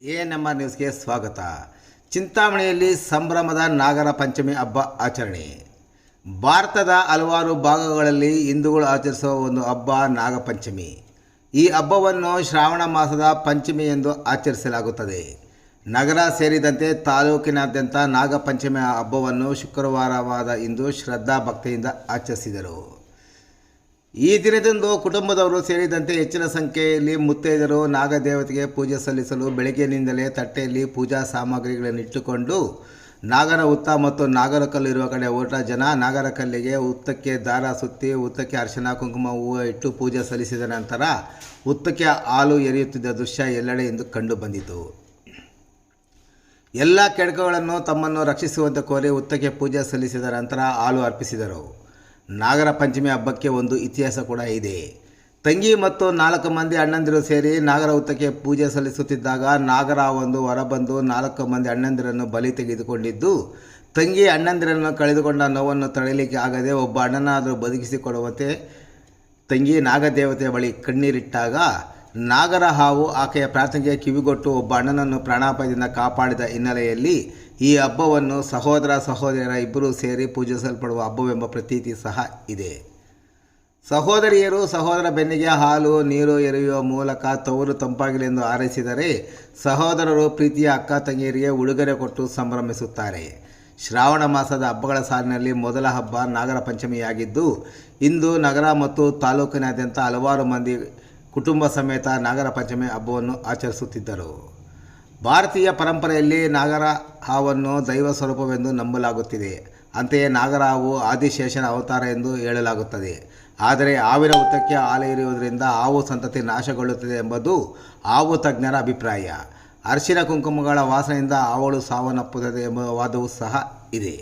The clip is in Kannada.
ANMR ನ್ಯೂಸ್ಗೆ ಸ್ವಾಗತ. ಚಿಂತಾಮಣಿಯಲ್ಲಿ ಸಂಭ್ರಮದ ನಾಗರ ಪಂಚಮಿ ಹಬ್ಬ ಆಚರಣೆ. ಭಾರತದ ಹಲವಾರು ಭಾಗಗಳಲ್ಲಿ ಹಿಂದೂಗಳು ಆಚರಿಸುವ ಒಂದು ಹಬ್ಬ ನಾಗಪಂಚಮಿ. ಈ ಹಬ್ಬವನ್ನು ಶ್ರಾವಣ ಮಾಸದ ಪಂಚಮಿ ಎಂದು ಆಚರಿಸಲಾಗುತ್ತದೆ. ನಗರ ಸೇರಿದಂತೆ ತಾಲೂಕಿನಾದ್ಯಂತ ನಾಗಪಂಚಮಿ ಹಬ್ಬವನ್ನು ಶುಕ್ರವಾರವಾದ ಇಂದು ಶ್ರದ್ಧಾ ಭಕ್ತಿಯಿಂದ ಆಚರಿಸಿದರು. ಈ ದಿನದಂದು ಕುಟುಂಬದವರು ಸೇರಿದಂತೆ ಹೆಚ್ಚಿನ ಸಂಖ್ಯೆಯಲ್ಲಿ ಮುತ್ತೈದೆಯರು ನಾಗದೇವತೆಗೆ ಪೂಜೆ ಸಲ್ಲಿಸಲು ಬೆಳಗ್ಗೆಯಿಂದಲೇ ತಟ್ಟೆಯಲ್ಲಿ ಪೂಜಾ ಸಾಮಗ್ರಿಗಳನ್ನು ಇಟ್ಟುಕೊಂಡು ನಾಗರ ಹುತ್ತ ಮತ್ತು ನಾಗರ ಕಲ್ಲು ಇರುವ ಕಡೆ ಹೊರಟ ಜನ ನಾಗರ ಕಲ್ಲಿಗೆ ಹುತ್ತಕ್ಕೆ ದಾರ ಸುತ್ತಿ ಹುತ್ತಕ್ಕೆ ಅರಿಶಿನ ಕುಂಕುಮ ಹೂವು ಇಟ್ಟು ಪೂಜೆ ಸಲ್ಲಿಸಿದ ನಂತರ ಹುತ್ತಕ್ಕೆ ಹಾಲು ಎರೆಯುತ್ತಿದ್ದ ದೃಶ್ಯ ಎಲ್ಲೆಡೆ ಎಂದು ಕಂಡು ಬಂದಿತು. ಎಲ್ಲ ಕೆಡಕುಗಳನ್ನು ತಮ್ಮನ್ನು ರಕ್ಷಿಸುವಂತೆ ಕೋರಿ ಹುತ್ತಕ್ಕೆ ಪೂಜೆ ಸಲ್ಲಿಸಿದ ನಂತರ ಹಾಲು ಅರ್ಪಿಸಿದರು. ನಾಗರ ಪಂಚಮಿ ಹಬ್ಬಕ್ಕೆ ಒಂದು ಇತಿಹಾಸ ಕೂಡ ಇದೆ. ತಂಗಿ ಮತ್ತು 4 ಮಂದಿ ಅಣ್ಣಂದಿರು ಸೇರಿ ನಾಗರ ಹುತ್ತಕ್ಕೆ ಪೂಜೆ ಸಲ್ಲಿಸುತ್ತಿದ್ದಾಗ ನಾಗರ ಒಂದು ಹೊರಬಂದು 4 ಮಂದಿ ಅಣ್ಣಂದಿರನ್ನು ಬಲಿ ತೆಗೆದುಕೊಂಡಿದ್ದು, ತಂಗಿ ಅಣ್ಣಂದಿರನ್ನು ಕಳೆದುಕೊಂಡ ನೋವನ್ನು ತಡೆಯಲಿಕ್ಕೆ ಆಗದೆ ಒಬ್ಬ ಅಣ್ಣನಾದರೂ ಬದುಕಿಸಿಕೊಡುವಂತೆ ತಂಗಿ ನಾಗದೇವತೆಯ ಬಳಿ ಕಣ್ಣೀರಿಟ್ಟಾಗ ನಾಗರ ಹಾವು ಆಕೆಯ ಪ್ರಾರ್ಥನೆಗೆ ಕಿವಿಗೊಟ್ಟು ಒಬ್ಬ ಅಣ್ಣನನ್ನು ಪ್ರಾಣಾಪಾಯದಿಂದ ಕಾಪಾಡಿದ ಹಿನ್ನೆಲೆಯಲ್ಲಿ ಈ ಹಬ್ಬವನ್ನು ಸಹೋದರ ಸಹೋದರಿಯರ ಇಬ್ಬರೂ ಸೇರಿ ಪೂಜಿಸಲ್ಪಡುವ ಹಬ್ಬವೆಂಬ ಪ್ರತೀತಿ ಸಹ ಇದೆ. ಸಹೋದರಿಯರು ಸಹೋದರ ಬೆನ್ನಿಗೆ ಹಾಲು ನೀರು ಎರೆಯುವ ಮೂಲಕ ತವರು ತಂಪಾಗಲೆಂದು ಹಾರೈಸಿದರೆ, ಸಹೋದರರು ಪ್ರೀತಿಯ ಅಕ್ಕ ತಂಗಿಯರಿಗೆ ಉಡುಗೊರೆ ಕೊಟ್ಟು ಸಂಭ್ರಮಿಸುತ್ತಾರೆ. ಶ್ರಾವಣ ಮಾಸದ ಹಬ್ಬಗಳ ಸಾಲಿನಲ್ಲಿ ಮೊದಲ ಹಬ್ಬ ನಾಗರ ಪಂಚಮಿಯಾಗಿದ್ದು, ಇಂದು ನಗರ ಮತ್ತು ತಾಲೂಕಿನಾದ್ಯಂತ ಹಲವಾರು ಮಂದಿ ಕುಟುಂಬ ಸಮೇತ ನಾಗರ ಪಂಚಮಿ ಹಬ್ಬವನ್ನು ಆಚರಿಸುತ್ತಿದ್ದರು. ಭಾರತೀಯ ಪರಂಪರೆಯಲ್ಲಿ ನಾಗರ ಹಾವನ್ನು ದೈವ ಸ್ವರೂಪವೆಂದು ನಂಬಲಾಗುತ್ತಿದೆ. ಅಂತೆಯೇ ನಾಗರ ಹಾವು ಆದಿಶೇಷನ ಅವತಾರ ಎಂದು ಹೇಳಲಾಗುತ್ತದೆ. ಆದರೆ ಹಾವಿನ ಹುತ್ತಕ್ಕೆ ಹಾಲು ಎರೆಯುವುದರಿಂದ ಹಾವು ಸಂತತಿ ನಾಶಗೊಳ್ಳುತ್ತದೆ ಎಂಬುದು ಹಾವು ತಜ್ಞರ ಅಭಿಪ್ರಾಯ. ಅರಿಶಿನ ಕುಂಕುಮಗಳ ವಾಸನೆಯಿಂದ ಹಾವುಗಳು ಸಾವನ್ನಪ್ಪುತ್ತದೆ ಎಂಬ ವಾದವೂ ಸಹ ಇದೆ.